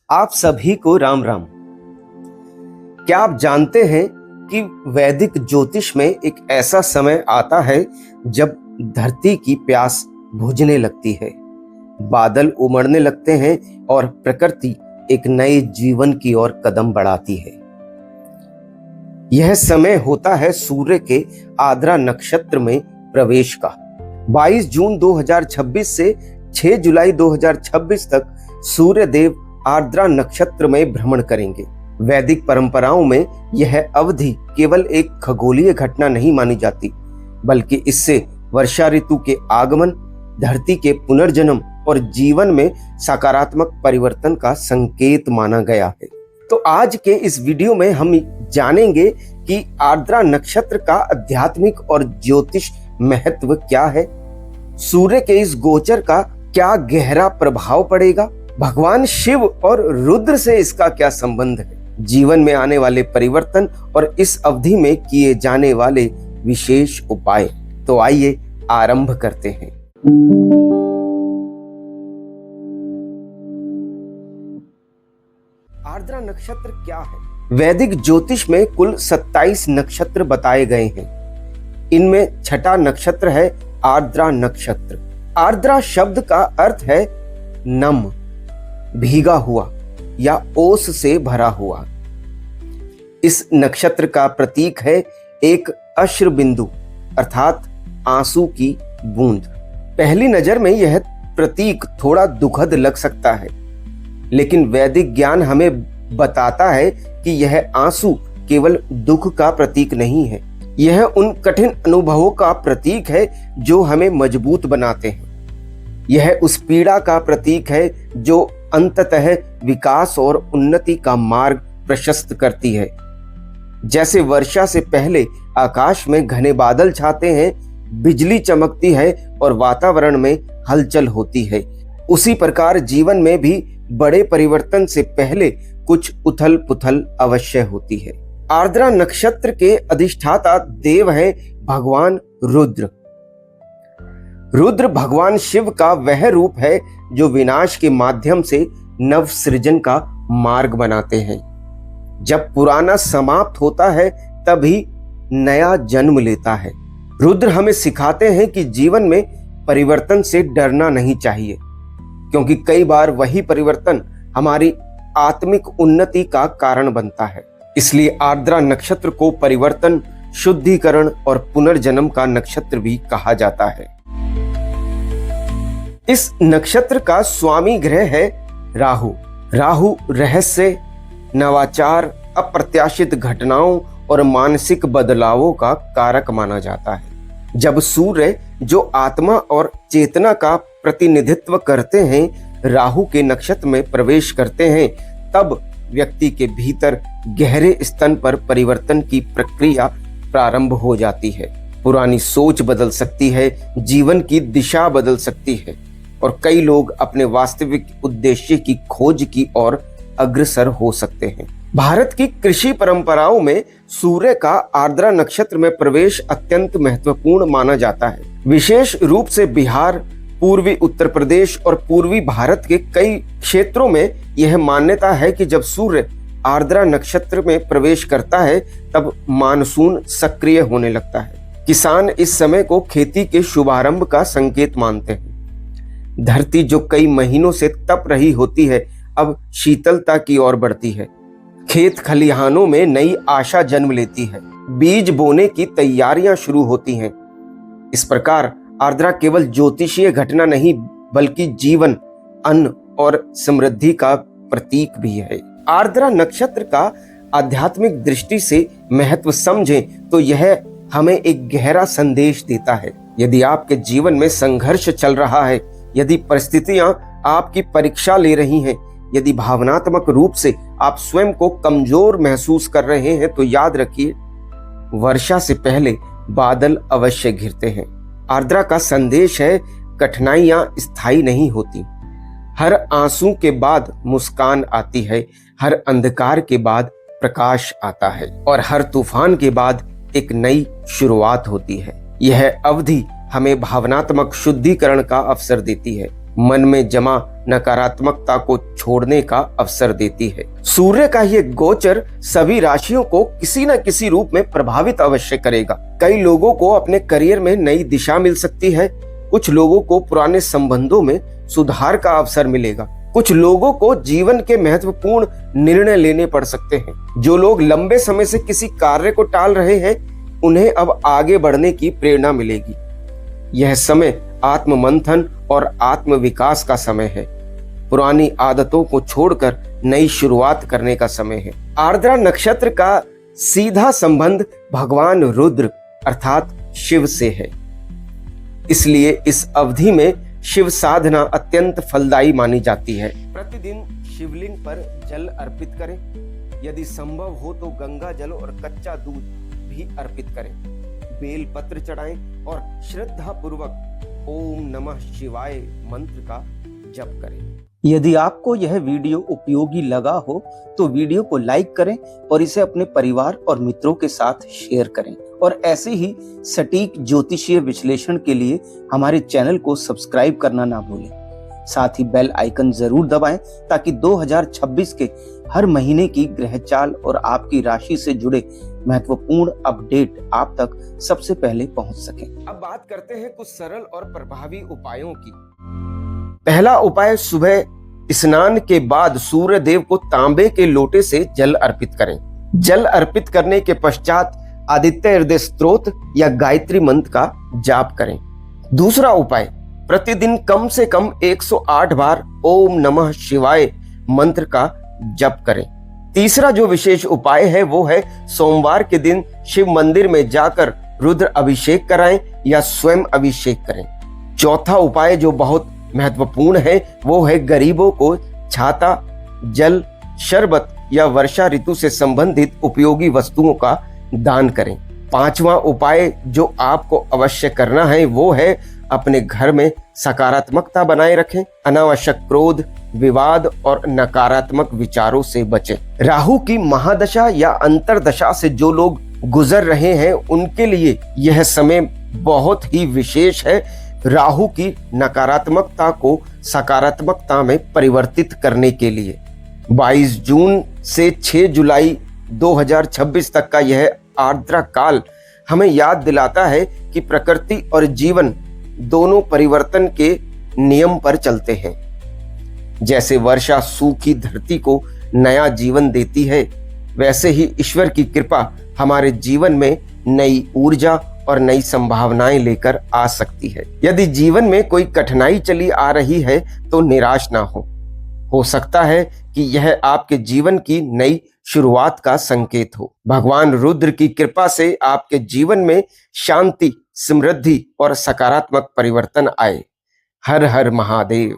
आप सभी को राम राम। क्या आप जानते हैं कि वैदिक ज्योतिष में एक ऐसा समय आता है जब धरती की प्यास बुझने लगती है, बादल उमड़ने लगते हैं और प्रकृति एक नए जीवन की ओर कदम बढ़ाती है। यह समय होता है सूर्य के आर्द्रा नक्षत्र में प्रवेश का। 22 जून 2026 से 6 जुलाई 2026 तक सूर्य देव आर्द्रा नक्षत्र में भ्रमण करेंगे। वैदिक परंपराओं में यह अवधि केवल एक खगोलीय घटना नहीं मानी जाती, बल्कि इससे वर्षा ऋतु के आगमन, धरती के पुनर्जन्म और जीवन में सकारात्मक परिवर्तन का संकेत माना गया है। तो आज के इस वीडियो में हम जानेंगे कि आर्द्रा नक्षत्र का आध्यात्मिक और ज्योतिष महत्व क्या है, सूर्य के इस गोचर का क्या गहरा प्रभाव पड़ेगा, भगवान शिव और रुद्र से इसका क्या संबंध है, जीवन में आने वाले परिवर्तन और इस अवधि में किए जाने वाले विशेष उपाय। तो आइए आरंभ करते हैं। आर्द्रा नक्षत्र क्या है? वैदिक ज्योतिष में कुल 27 नक्षत्र बताए गए हैं। इनमें छठा नक्षत्र है आर्द्रा नक्षत्र। आर्द्रा शब्द का अर्थ है नम, भीगा हुआ या ओस से भरा हुआ। इस नक्षत्र का प्रतीक है एक अश्रु बिंदु अर्थात आंसू की बूंद। पहली नजर में यह प्रतीक थोड़ा दुखद लग सकता है, लेकिन वैदिक ज्ञान हमें बताता है कि यह आंसू केवल दुख का प्रतीक नहीं है, यह उन कठिन अनुभवों का प्रतीक है जो हमें मजबूत बनाते हैं। यह उस पीड़ा का प्रतीक है जो अंततः विकास और उन्नति का मार्ग प्रशस्त करती है। जैसे वर्षा से पहले आकाश में घने बादल छाते हैं, बिजली चमकती है और वातावरण में हलचल होती है, उसी प्रकार जीवन में भी बड़े परिवर्तन से पहले कुछ उथल पुथल अवश्य होती है। आर्द्रा नक्षत्र के अधिष्ठाता देव हैं भगवान रुद्र। रुद्र भगवान शिव का वह रूप है जो विनाश के माध्यम से नव सृजन का मार्ग बनाते हैं। जब पुराना समाप्त होता है तभी नया जन्म लेता है। रुद्र हमें सिखाते हैं कि जीवन में परिवर्तन से डरना नहीं चाहिए, क्योंकि कई बार वही परिवर्तन हमारी आत्मिक उन्नति का कारण बनता है। इसलिए आर्द्रा नक्षत्र को परिवर्तन, शुद्धिकरण और पुनर्जन्म का नक्षत्र भी कहा जाता है। इस नक्षत्र का स्वामी ग्रह है राहु। राहु रहस्य, नवाचार, अप्रत्याशित घटनाओं और मानसिक बदलावों का कारक माना जाता है। जब सूर्य, जो आत्मा और चेतना का प्रतिनिधित्व करते हैं, राहु के नक्षत्र में प्रवेश करते हैं, तब व्यक्ति के भीतर गहरे स्तर पर परिवर्तन की प्रक्रिया प्रारंभ हो जाती है। पुरानी सोच बदल सकती है, जीवन की दिशा बदल सकती है और कई लोग अपने वास्तविक उद्देश्य की खोज की ओर अग्रसर हो सकते हैं। भारत की कृषि परंपराओं में सूर्य का आर्द्रा नक्षत्र में प्रवेश अत्यंत महत्वपूर्ण माना जाता है। विशेष रूप से बिहार, पूर्वी उत्तर प्रदेश और पूर्वी भारत के कई क्षेत्रों में यह मान्यता है कि जब सूर्य आर्द्रा नक्षत्र में प्रवेश करता है तब मानसून सक्रिय होने लगता है। किसान इस समय को खेती के शुभारंभ का संकेत मानते हैं। धरती जो कई महीनों से तप रही होती है, अब शीतलता की ओर बढ़ती है। खेत खलिहानों में नई आशा जन्म लेती है। बीज बोने की तैयारियां शुरू होती हैं। इस प्रकार आर्द्रा केवल ज्योतिषीय घटना नहीं, बल्कि जीवन, अन्न और समृद्धि का प्रतीक भी है। आर्द्रा नक्षत्र का आध्यात्मिक दृष्टि से महत्व समझें तो यह हमें एक गहरा संदेश देता है। यदि आपके जीवन में संघर्ष चल रहा है, यदि परिस्थितियां आपकी परीक्षा ले रही हैं, यदि भावनात्मक रूप से आप स्वयं को कमजोर महसूस कर रहे हैं, तो याद रखिए, वर्षा से पहले बादल अवश्य घिरते हैं। आर्द्रा का संदेश है, कठिनाइयां स्थायी नहीं होती। हर आंसू के बाद मुस्कान आती है, हर अंधकार के बाद प्रकाश आता है और हर तूफान के बाद एक नई शुरुआत होती है। यह अवधि हमें भावनात्मक शुद्धिकरण का अवसर देती है। मन में जमा नकारात्मकता को छोड़ने का अवसर देती है। सूर्य का ये गोचर सभी राशियों को किसी न किसी रूप में प्रभावित अवश्य करेगा। कई लोगों को अपने करियर में नई दिशा मिल सकती है। कुछ लोगों को पुराने संबंधों में सुधार का अवसर मिलेगा। कुछ लोगों को जीवन के महत्वपूर्ण निर्णय लेने पड़ सकते हैं। जो लोग लंबे समय से किसी कार्य को टाल रहे हैं, उन्हें अब आगे बढ़ने की प्रेरणा मिलेगी। यह समय आत्म मंथन और आत्म विकास का समय है। पुरानी आदतों को छोड़कर नई शुरुआत करने का समय है। आर्द्रा नक्षत्र का सीधा संबंध भगवान रुद्र अर्थात शिव से है। इसलिए इस अवधि में शिव साधना अत्यंत फलदायी मानी जाती है। प्रतिदिन शिवलिंग पर जल अर्पित करें। यदि संभव हो तो गंगा जल और कच्चा दूध भी अर्पित करें। बेल पत्र चढ़ाएं और श्रद्धा पूर्वक ओम नमः शिवाय मंत्र का जप करें। यदि आपको यह वीडियो उपयोगी लगा हो तो वीडियो को लाइक करें और इसे अपने परिवार और मित्रों के साथ शेयर करें। और ऐसे ही सटीक ज्योतिषीय विश्लेषण के लिए हमारे चैनल को सब्सक्राइब करना ना भूलें। साथ ही बेल आइकन जरूर दबाएं ताकि 2026 के हर महीने की ग्रहचाल और आपकी राशि से जुड़े महत्वपूर्ण अपडेट आप तक सबसे पहले पहुंच सके। अब बात करते हैं कुछ सरल और प्रभावी उपायों की। पहला उपाय, सुबह स्नान के बाद सूर्य देव को तांबे के लोटे से जल अर्पित करें। जल अर्पित करने के पश्चात आदित्य हृदय स्तोत्र या गायत्री मंत्र का जाप करें। दूसरा उपाय, प्रतिदिन कम से कम 108 बार ओम नमः शिवाय मंत्र का जप करें। तीसरा जो विशेष उपाय है वो है सोमवार के दिन शिव मंदिर में जाकर रुद्र अभिषेक कराएं या स्वयं अभिषेक करें। चौथा उपाय जो बहुत महत्वपूर्ण है वो है गरीबों को छाता, जल, शरबत या वर्षा ऋतु से संबंधित उपयोगी वस्तुओं का दान करें। पांचवा उपाय जो आपको अवश्य करना है वो है अपने घर में सकारात्मकता बनाए रखें। अनावश्यक क्रोध, विवाद और नकारात्मक विचारों से बचें। राहु की महादशा या अंतरदशा से जो लोग गुजर रहे हैं उनके लिए यह समय बहुत ही विशेष है। राहु की नकारात्मकता को सकारात्मकता में परिवर्तित करने के लिए 22 जून से 6 जुलाई 2026 तक का यह आर्द्रा काल हमें याद दिलाता है कि प्रकृति और जीवन दोनों परिवर्तन के नियम पर चलते हैं। जैसे वर्षा सूखी धरती को नया जीवन देती है, वैसे ही ईश्वर की कृपा हमारे जीवन में नई ऊर्जा और नई संभावनाएं लेकर आ सकती है। यदि जीवन में कोई कठिनाई चली आ रही है तो निराश ना हो सकता है कि यह आपके जीवन की नई शुरुआत का संकेत हो। भगवान रुद्र की कृपा से आपके जीवन में शांति, समृद्धि और सकारात्मक परिवर्तन आए। हर हर महादेव।